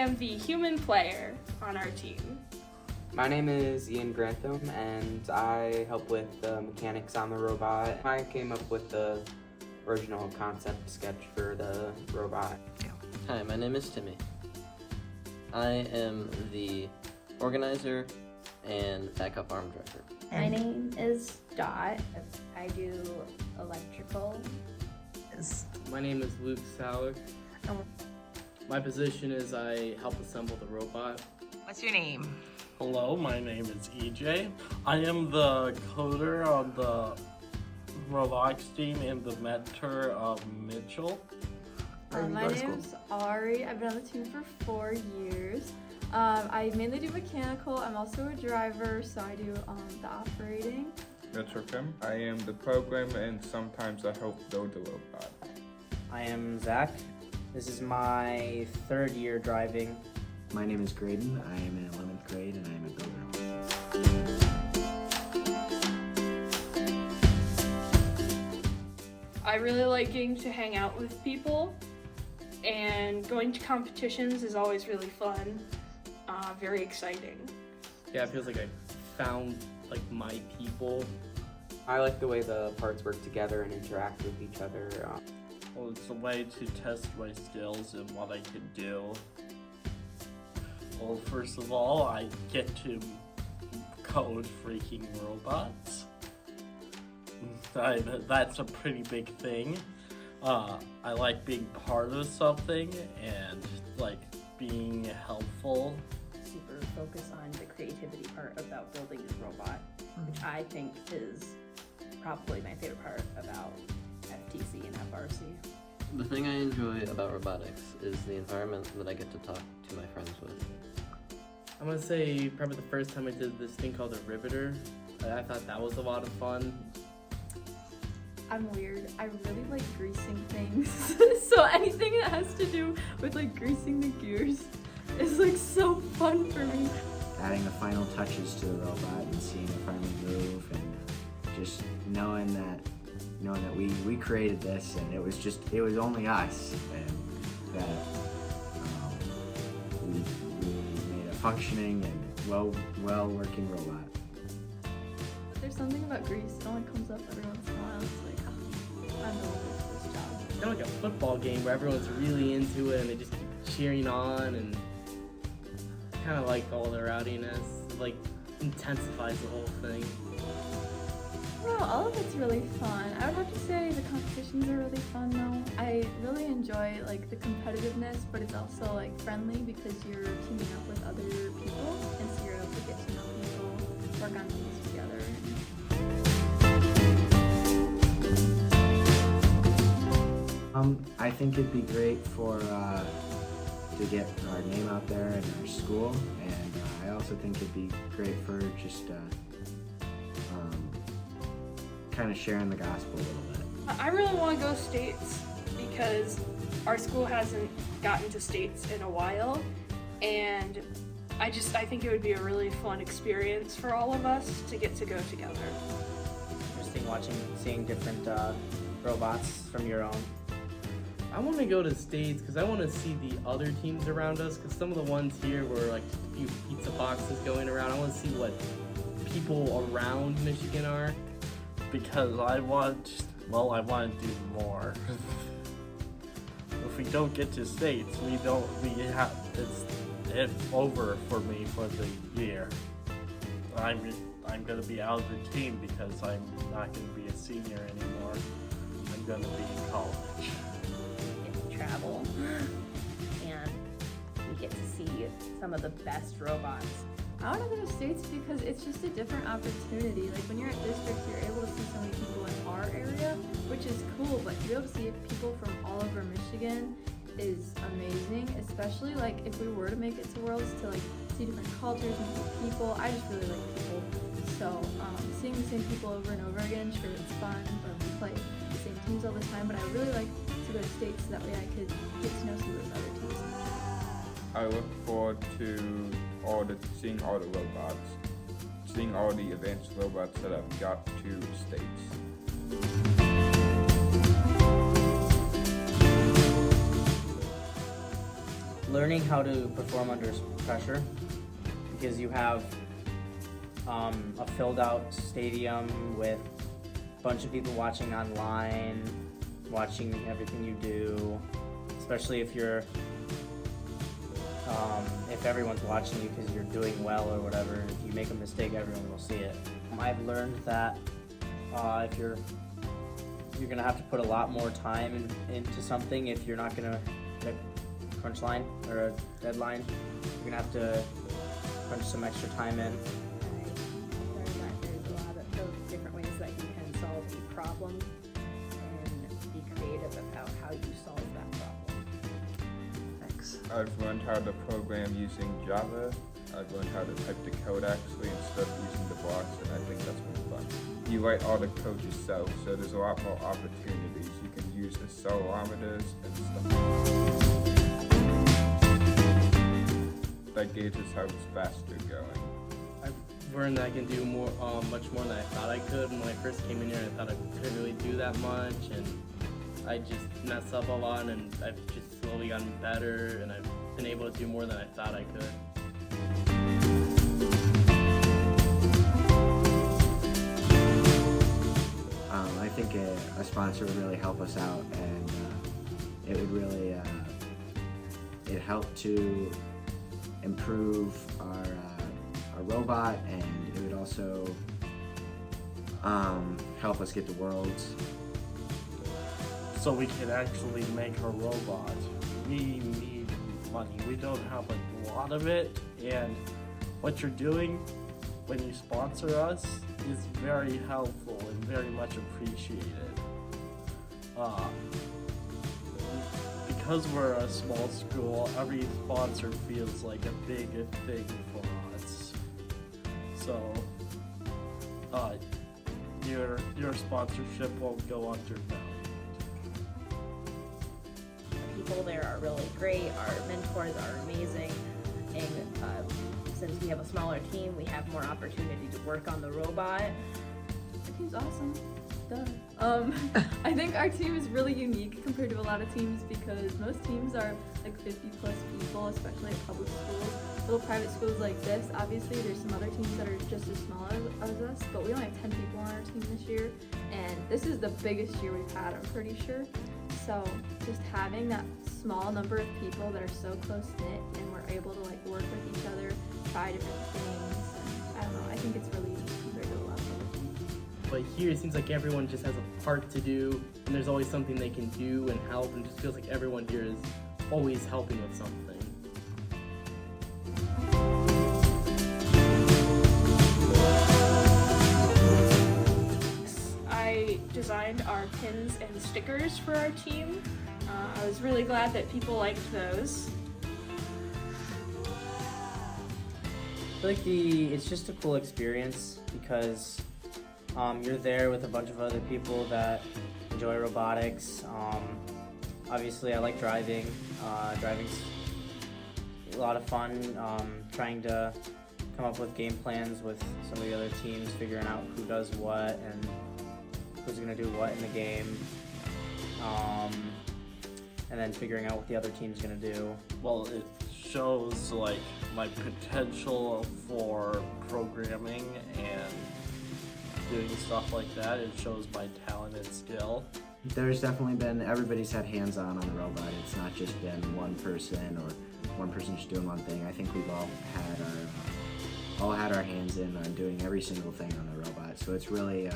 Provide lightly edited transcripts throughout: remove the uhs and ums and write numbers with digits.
am the human player on our team. My name is Ian Grantham, and I help with the mechanics on the robot. I came up with the original concept sketch for the robot. Hi, my name is Timmy. I am the organizer and backup arm director. My name is Dot. I do electrical. My name is Luke Sauer. My position is I help assemble the robot. What's your name? Hello, my name is EJ. I am the coder on the robotics team and the mentor of Mitchell. My name's Ari. I've been on the team for 4 years. I mainly do mechanical. I'm also a driver, so I do the operating. Mr. Kim. I am the programmer and sometimes I help build the robot. I am Zach. This is my 3rd year driving. My name is Graydon. I am in 11th grade and I am a builder. I really like getting to hang out with people, and going to competitions is always really fun, very exciting. Yeah, it feels like I found my people. I like the way the parts work together and interact with each other. Well, it's a way to test my skills and what I can do. Well, first of all, I get to code freaking robots. That's a pretty big thing. I like being part of something and being helpful. Super focus on the creativity part about building a robot, which I think is probably my favorite part about FTC and FRC. The thing I enjoy about robotics is the environment that I get to talk to my friends with. I'm gonna say probably the first time I did this thing called a riveter. I thought that was a lot of fun. I'm weird. I really like greasing things. So anything that has to do with greasing the gears is so fun for me. Adding the final touches to the robot and seeing it finally move and just knowing that we created this and it was only us and that we made a functioning and well working robot. There's something about grease. It only comes up every once in a while. It's like, I'm the one with this job. It's kind of like a football game where everyone's really into it and they just keep cheering on, and kind of like all the rowdiness. It intensifies the whole thing. Well, all of it's really fun. I would have to say the competitions are really fun though. I really enjoy the competitiveness, but it's also friendly because you're teaming up with other people, and so you're able to get to know people, work on things together. I think it'd be great to get our name out there in our school, and I also think it'd be great for just kind of sharing the gospel a little bit. I really want to go states because our school hasn't gotten to states in a while, and I think it would be a really fun experience for all of us to get to go together. Interesting seeing different robots from your own. I want to go to states because I want to see the other teams around us, because some of the ones here were just a few pizza boxes going around. I want to see what people around Michigan are. Because I want to do more. If we don't get to states, it's over for me for the year. I'm gonna be out of the team because I'm not gonna be a senior anymore. I'm gonna be in college. We get to travel, and we get to see some of the best robots. I want to go to states because it's just a different opportunity. When you're at district, you're able to see so many people in our area, which is cool, but to be able to see people from all over Michigan is amazing, especially if we were to make it to Worlds, to see different cultures and people. I just really like people. So seeing the same people over and over again, sure, it's fun, but we play the same teams all the time, but I really like to go to states so that way I could get to know some of those other teams. I look forward to seeing all the robots, seeing all the advanced robots that I've got to states. Learn learning how to perform under pressure, because you have a filled out stadium with a bunch of people watching online, watching everything you do, especially if you're if everyone's watching you because you're doing well or whatever. If you make a mistake, everyone will see it. I've learned that if you're gonna have to put a lot more time into something if you're not gonna hit a crunch line or a deadline. You're gonna have to crunch some extra time in. I learned that there's a lot of different ways that you can solve a problem and be creative about how you solve that problem. Thanks. I've learned how to program using Java. I've learned how to type the code actually instead of using the blocks, and I think that's been fun. You write all the code yourself, so there's a lot more opportunities. You can use accelerometers and stuff. That gauges how fast you're going. I've learned that I can do more, much more than I thought I could. When I first came in here, I thought I couldn't really do that much, and I just messed up a lot, and I've just slowly gotten better, and I've been able to do more than I thought I could. I think a sponsor would really help us out, and it would really it helped to improve our robot, and it would also help us get to Worlds. So we can actually make a robot. We need money. We don't have a lot of it, and what you're doing when you sponsor us is very helpful and very much appreciated. Because we're a small school, every sponsor feels like a big thing for us. So, your sponsorship won't go undervalued. The people there are really great. Our mentors are amazing, and since we have a smaller team, we have more opportunity to work on the robot. Our team's awesome. Duh. I think our team is really unique compared to a lot of teams because most teams are like 50 plus people, especially at public schools. Little private schools like this, obviously there's some other teams that are just as small as us, but we only have 10 people on our team this year, and this is the biggest year we've had, I'm pretty sure. So just having that small number of people that are so close-knit and we're able to like work with each other, try different things, and I don't know, I think it's really unique compared to a lot of other teams. But here it seems like everyone just has a part to do, and there's always something they can do and help, and just feels like everyone here is always helping with something. I designed our pins and stickers for our team. I was really glad that people liked those. I feel like it's just a cool experience because you're there with a bunch of other people that enjoy robotics. Obviously, I like driving. Driving's a lot of fun. Trying to come up with game plans with some of the other teams, figuring out who does what and who's gonna do what in the game, and then figuring out what the other team's gonna do. Well, it shows like my potential for programming and doing stuff like that. It shows my talent and skill. There's definitely been, everybody's had hands-on on the robot. It's not just been one person or one person just doing one thing. I think we've all had our hands in on doing every single thing on the robot. So it's really,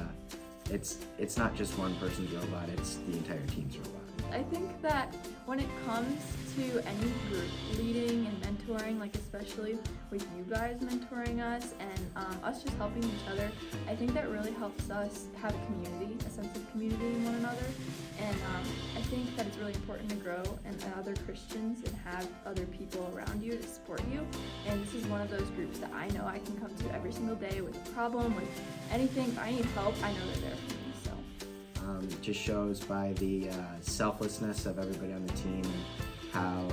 it's not just one person's robot, it's the entire team's robot. I think that when it comes to any group leading and mentoring, like especially with you guys mentoring us and us just helping each other, I think that really helps us have a community, a sense of community in one another. And I think that it's really important to grow and other Christians and have other people around you to support you. And this is one of those groups that I know I can come to every single day with a problem, with anything. If I need help, I know they're there for me. So. It just shows by the selflessness of everybody on the team and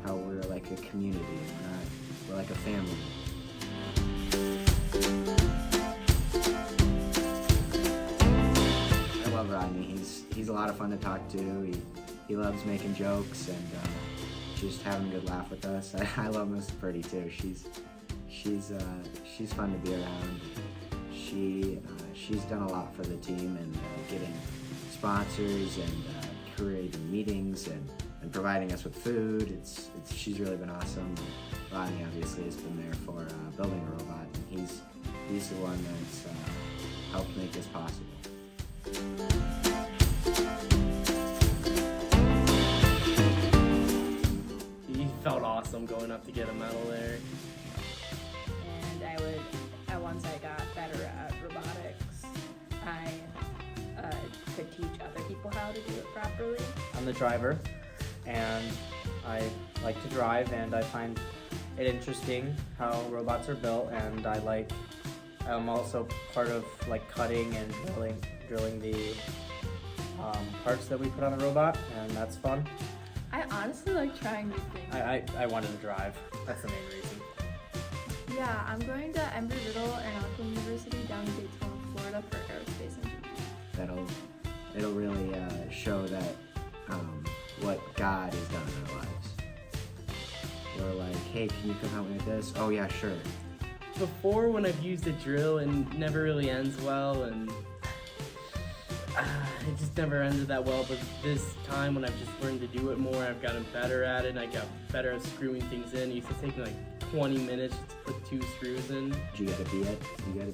how we're like a community. We're like a family. I love Rodney. He's a lot of fun to talk to. He loves making jokes and just having a good laugh with us. I love Miss Purdy too. She's fun to be around. She's done a lot for the team and getting sponsors and creating meetings and providing us with food. She's really been awesome. Rodney obviously has been there for building a robot, and he's the one that's helped make this possible. He felt awesome going up to get a medal there. And once I got better at robotics, I could teach other people how to do it properly. I'm the driver, and I like to drive, and I find it interesting how robots are built, and I'm also part of like cutting and drilling the parts that we put on the robot, and that's fun. I honestly like trying new things. I wanted to drive. That's the main reason. Yeah, I'm going to Embry-Riddle Aeronautical University down in Daytona, Florida for aerospace engineering. It'll really show that what God has done in our lives. We're like, hey, can you come help me with this? Oh yeah, sure. Before, when I've used a drill and it never really ends well, and it just never ended that well, but this time when I've just learned to do it more, I've gotten better at it, and I got better at screwing things in. It used to take me like 20 minutes to put 2 screws in. You gotta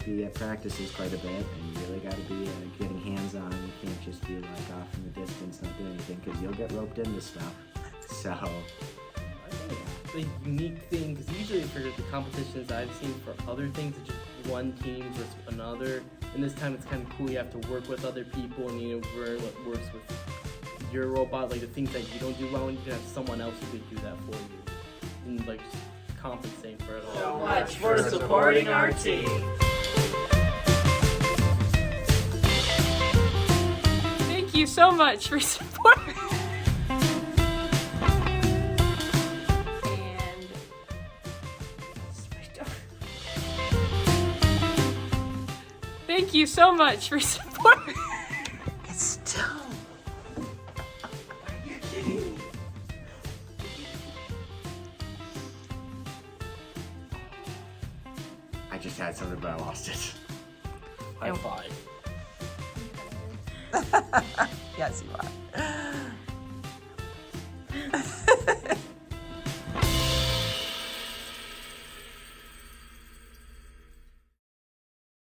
be at practices quite a bit, and you really gotta be getting hands-on. You can't just be like off in the distance not doing anything, because you'll get roped into stuff. So I think the unique thing, because usually for the competitions I've seen for other things, it's just one team versus another. And this time it's kind of cool. You have to work with other people, and you know, learn what works with your robot, like the things that you don't do well, and you can have someone else who could do that for you, and like just compensate for it all. So much for supporting our team. Thank you so much for supporting. Thank you so much for supporting. It's still. Are you kidding me? I just had something, but I lost it. High five. Yes, you are.